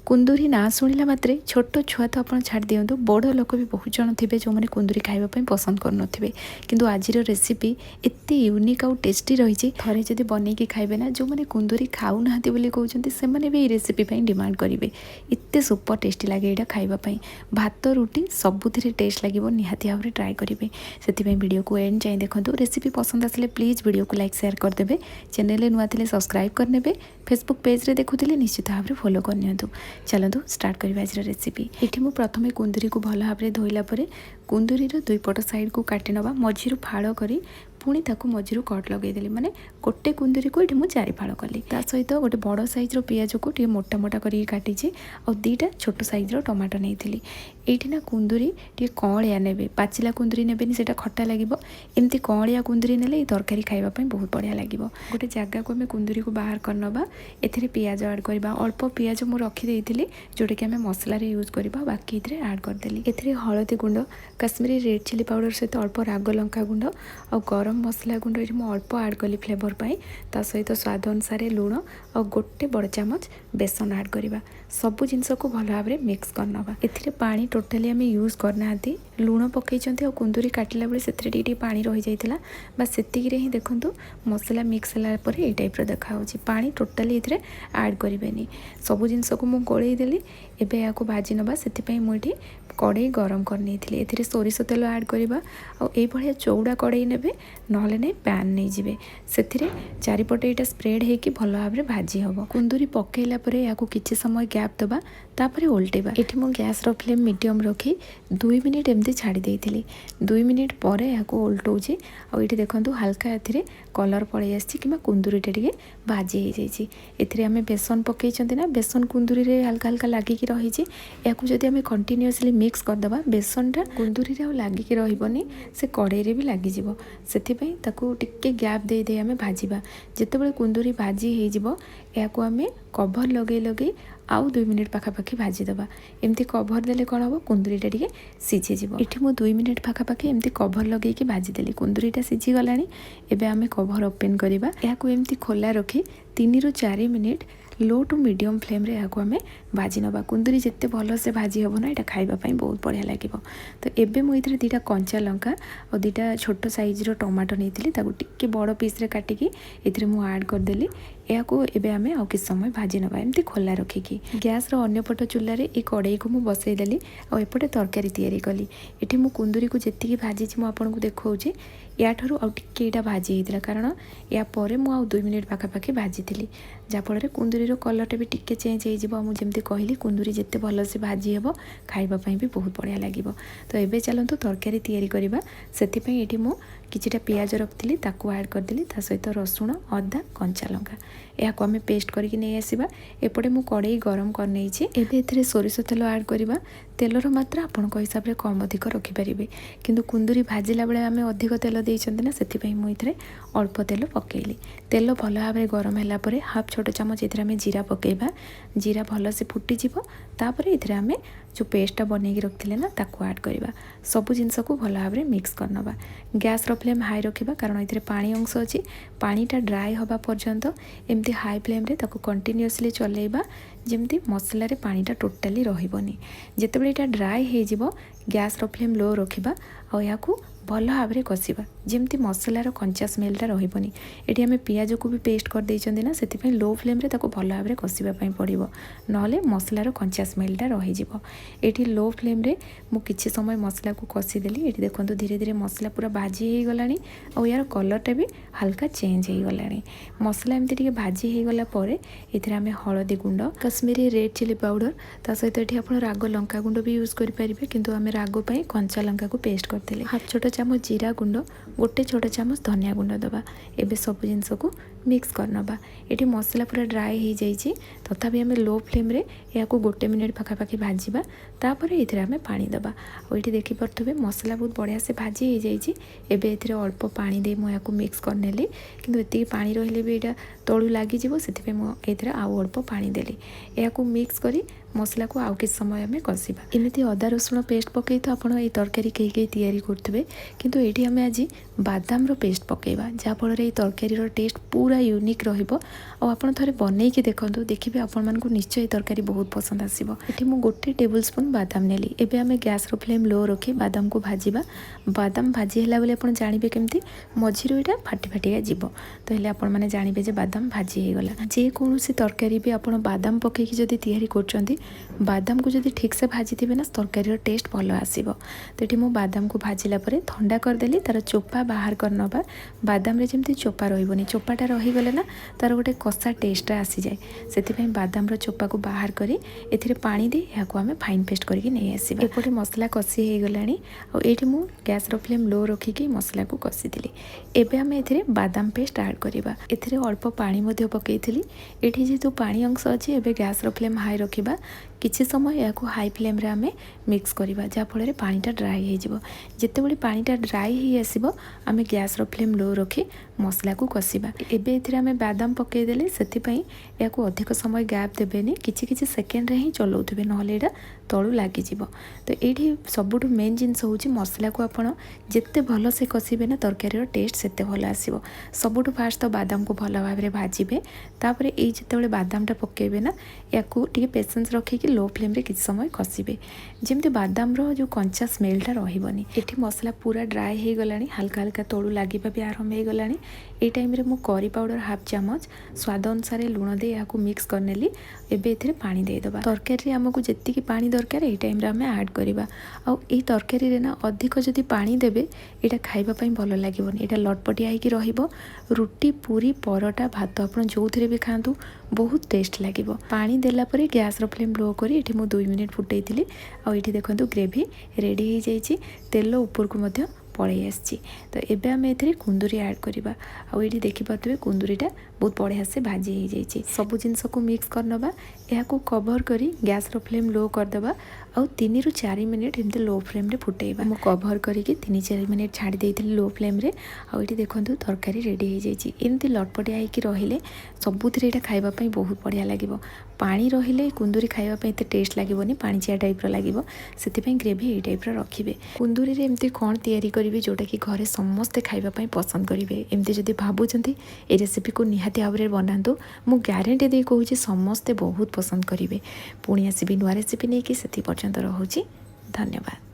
कुंदूरी ना शुणिला मात्रे छोट छुआ तो आप छाड़ दिंतु बड़ लोक भी बहुत जन थे जो मैंने कुंदूरी खावाई पसंद करें किंतु आज रेसिपी एत यूनिक आउ टेस्टी रही थे जब बनईकि खाइबे ना जो मैंने कुंदूरी खाऊ ना कहते से मैंने भी रेसिपी डिमांड करेंगे एत सुपर टेस्टी लगे यहाँ खावाई भात रुटी सबुति टेस्ट लगे निहाती भाव में ट्राए करेंगे से वीडियो को एंड जाए देखो रेसिपी पसंद आसे प्लीज वीडियो को लाइक शेयर करदे चैनल नुआ थे सब्सक्राइब करने फेसबुक पेज रे देखुले निश्चित भाव में फॉलो करनी चलतु स्टार्ट करवा आज रेसिपी ये मुझे प्रथम कुंदूरी को भल भाव में धोइला कुंदूरी दुई पट साइड को काटी नवा मझीरु फाड़ करी पुणी ताकू मझीरु कट लगेदेली माने गोटे कुंदूरी को ये मुझे चारि फाड़ कली ता सहित गोटे बड़ साइज्र पियाज को टे मोटा मोटा करी काटी और दुईटा छोट साइज्र टमाटो नहीं ये ना कुंदूरी टे कौलिया ने पाचिला कुंदूरी ने से खट्टा लगे एमती कौलिया कुंदूरी ने तरकारी खावाई बहुत बढ़िया लगे गोटे जगह को आम कुंदूरी को बाहर करनवा ए पियाज आड करवा अल्प पियाज मुझे रखी जोटा कि आम मसलार यूज करवा बाकी ये आड करदेली ए हलदी गुंड काश्मीरी रेड चिली पाउडर सहित अल्प राग लंका गुंड और गरम मसला गुंड ये मुझे अल्प आड कली फ्लेवर पाई ता सहित स्वाद अनुसार लुण और गोटे बड़ चामच बेसन आड करवा सबू जिनस को भल भाव में मिक्स करनवा ए पानी टोटाली आम यूज करना लुण पकई और कुंदूरी काटिला बेले से पानी रही जाइला बस सेतिक ही देखूँ मसला मिक्स होगापर ये टाइप देखा पानी टोटाली ये आड करें सबू जिनस को मुझे गोलैदेली एवं या भाजी नवा से मुझे कड़े गरम करनी ए सोरिष तेल आड करवा और चौड़ा कड़े ने ना पैन नहीं जाए से चारिपटे यहाँ स्प्रेड होगी भल भाव में भाजी हम कुंदूरी पकईला या किसी समय गैप दबा तापर ओल्टेबा ये मो गैस फ्लेम मीडियम रखी 2 मिनिट एमती छाड़ी देती 2 मिनिट पर या ओल्टाऊँगी और ये देखो हाल्का ए कलर पलि आसी कि कुंदूरीटा टे भाजी हो जाए आम बेसन पकई ना बेसन कुंदूरी रे हल्का हल्का लगिकी रही या आम कंटिन्यूअसली मिक्स करदे बेसनटा कुंदूरी रे लगिकी रही से कड़े भी लगिज से टिके गैप दे दे आम भाजवा जितेबाला कुंदूरी भाजी हो आम कभर लगे लगे आउ 2 मिनिट पाखापाखि भाजीदबा एमती कभर देले कौन हम कुंदूरीटा टे सीझीज ये मुझे 2 मिनिट पाखापाखि एमती कभर लगे भाजीदेली कुंदूरीटा सीझीगला एवं आम कभर ओपन करवा एमती खोला रखी 3 ରୁ 4 minute low to medium flame रे आम भाजी नवा कुंदूरी जिते भल से भाजी हम ना यहाँ खावाई बहुत बढ़िया लगे तो एबे मुझे 2टा कंचा लंका और 2टा छोट साइज्र टमाटो नहीं टे बड़ पीस काटिकी ये मुझे आड करदेली या आम आउ कि समय भाजी नवा एमती खोला रखिकी गैस अंपट चूल्हे ये कड़ई को मुझे बसईदेली और एपटे तरकारी तैयारी कली ये मुझे कुंदूरी को जी भाजी मुझे देखा या ठार आटा भाजी होता कारण या पर मुझे 2 मिनिट पाखापाखि भाजी थी जहाँफल कुंदूरी कलरटा भी टिके चेंज हो जमी कहली कुंदूरी जिते भल से भाजी हे खावाई भी बहुत बढ़िया लगे तो ये चलतु तरकारी तैयारी करवा से ये मुझे किछिटा पियाज रखी आड करदेली सहित रसुण अदा कंचा लंका या आम पेस्ट करके नहीं आसवा एपटे मुझे कड़ई गरम कर सोरिष तेल आड करवा तेलर मात्रा आपण हिसाब से कम अधिक रखिपारे किंतु कुंदूरी भाजिला बेले आम अधिक तेल देना ना से मुझे अल्प तेल पकईली तेल भल भाव में गरम है हाफ छोट चामच ये जीरा पकईवा जीरा भल से फुटीज तापर ये आम जो पेस्टा बनईकी रखते ना ताकू आड करवा सबू जिनस को भल भाव में मिक्स करनवा गैस फ्लेम हाई रखा कारण ये पानी अंश अच्छी पानीटा ड्राए हवा पर्यंत एमती हाई फ्लेम रे ताकू कंटिन्यूअसली चलेबा जमती मसलार पानीटा टोटाली रही जितेबाला यहाँ ड्राए हो गैस फ्लेम लो रखा और या भल भाव में कषा जमती मसलार कंचा स्मेलटा रही ये आम पियाज को भी पेस्ट करदे ना से लो फ्लेम रे भल भाव में कषापी पड़ो ना मसलार कंचा स्मेलटा रही लो फ्लेम रे मु किछि समय मसला को कषीदेली ये देखो धीरे धीरे मसला पूरा भाजी हो गला और यार कलरटा भी हल्का चेंज हो गला मसला एमती भाजी हो गला ये आम हलदी गुंड काश्मीरी रेड चिली पाउडर ता सहित ये आप राग लंका गुंड भी यूज करेंगे किंतु आम राग पाई कंचा लंका को पेस्ट करते हाफ छोट चामच जीरा गुंड गोटे छोट चामच धनिया गुंड दबा एबे सब जिनस को मिक्स करनवा ये मसला पूरा ड्राए हो जाइए तथापि आम लो फ्लेम रे या 1 मिनिट पाखापाखि भाजवा तापर ये आम पानी दबा और ये देखिपे मसला बहुत बढ़िया से भाजी हो जाइए एबे ये अल्प पानी दे मुझे मिक्स करनेली किंतु ये पानी रहिले भी यहाँ तलू लगिज से मुझे आउ अल्प पानी देली या मिक्स करी मसला को आउ किस समय आम कषा एमती अदा रसुण पेस्ट पकई तो आप तरकारी कहीं करेंगे किंतु ये आम आज बादाम पेस्ट पकईवा जहाँफल ये तरकारी टेस्ट पूरा यूनिक रहिबो और आपण थोड़े बनईकी देखंतु देखिबे आपण मानकु निश्चय तरकारी बहुत पसंद आसीबो। एठी मु 1 टेबल स्पून बादाम नेली। एबे आमे गैस रो फ्लेम लो रखी बादाम को भाजीबा। बादाम भाजी होला बेले आपण जानिबे केमती मझिरो एटा फाटी फाटिया जीवो तो हेले आपण माने जानिबे जे बादाम भाजी हे गला। जे कोनोसी तरकारी भी आपण बादाम पकेकी जदी तयारी करचंती बादाम को जदी ठीक से भाजी दिबे ना तरकारी रो टेस्ट भलो आसीबो। तो एठी मु बादाम को भाजिला परे ठंडा कर देली तार चोपा बाहर करनबा। बादाम रे जेमती चोपा रहिबोनी चोपाटा रही गले ना तार गोटे कषा टेस्ट आसी जाए से बादाम रो चोपा को बाहर करी एथिरे पानी दे याको आमे फाइन पेस्ट करके नहीं आसीबा। एपटे मसला कषि हे गलानी और एठी मु गैस रो फ्लेम लो रखिकी मसला को कषि दिली। एबे आमे एथिरे बादाम पेस्ट ऐड करिबा। एथिरे अल्प पानी मध्ये पकेइथिली। एठी जेतु पानी अंश अछि एबे गैस रो फ्लेम हाई रखिबा। किछि समय याको हाई फ्लेम रे आमे मिक्स करिबा जा फଳରେ पानीटा ड्राई हे जिवो। जेतेबेले पानीटा ड्राई हे आसीबो आमे गैस रो फ्लेम लो रखी मसला को कषिबा। एबे एथिरे आमे बादाम पकेइ देले सेति पई याको अधिक समय गैप देबेनी किछि किछि सेकेंड रे ही चलौथिबे नहले एटा तळु लागि जिवो। तो एठी सबुठु मेन जिंस होउची मसला को आपण जेते भलो से कषिबे ना तरकारी रो टेस्ट सेते भलो आसीबो। सबुठु फास्ट तो बादाम को भलो भाबरे भाजिबे तापरे एई जेतेबेले बादामटा पकेइबे ना याको टिके पेशेंस रखी लो फ्लेम रे किछि समय कषिबे जेमती बादाम रो जो कंचा स्मेलटा रहिबनी। एठी मसला पूरा ड्राई हे गलानी हल्का हल्का तळु लागिबा भी आरंभ हे गलानी। ए टाइम रे मु करी पाउडर हाफ चामच स्वाद अनुसार लूण दे याको मिक्स करनेली। एबे एथिरे पानी दे दबा। तरकारी रे हमकु जेतिकी पानी दरकार ए टाइम रे हमें ऐड करिबा। आ ए तरकारी रे ना अधिक जदी पानी देबे एटा खाइबा पई भलो लागिबनी। एटा लटपटिया हेकी रहिबो। रुटी पूरी परोटा भात आपण जोथिरे भी खांतु बहुत टेस्ट लागिबो। पानी देला परे गैस रो फ्लेम लो करी एठी मु 2 मिनिट फुटेइतिली। आ एठी देखंतु ग्रेवी रेडी हे जाईची तेल ऊपर को मध्य पड़े आसी। तो एबे आमे एथिरे कुंदुरी ऐड करिबा। आ एठी देखि पातबे कुंदुरीटा बहुत बढ़िया से भाजी हे जाईची। सब जिंस को मिक्स करनबा याको कवर करी गैस रो फ्लेम लो कर देबा। आ 3 रु 4 मिनिट एमते लो फ्लेम रे फुटेइबा। मु कवर करी के 3-4 मिनिट छाडी देइतिली लो फ्लेम रे। आ एठी देखंतु तरकारी रेडी हे जाईची। एमती लटपटिया हेकी रहिले सबुथिरे एटा खाइबा पई बहुत बढ़िया लागिबो। पानी रहिले कुंदुरी खाइबा पई एते टेस्ट लागिबोनी पानीचिया टाइप रो लागिबो। सेति पई ग्रेवी ए टाइप रो रखिबे। कुंदुरी रे एमती कोन तयारी करिवे जोटा कि घरे समस्त खाइबा पई पसंद करिवे। एमती जदी भाबुचंती ए रेसिपी को निहाती भाबरे बनांतु। मु ग्यारंटी दे कहूची समस्ते बहुत पसंद करिवे। पुणी आसीबी नुआ रेसिपी नेकी सेति पर्यंत रहूची। धन्यवाद।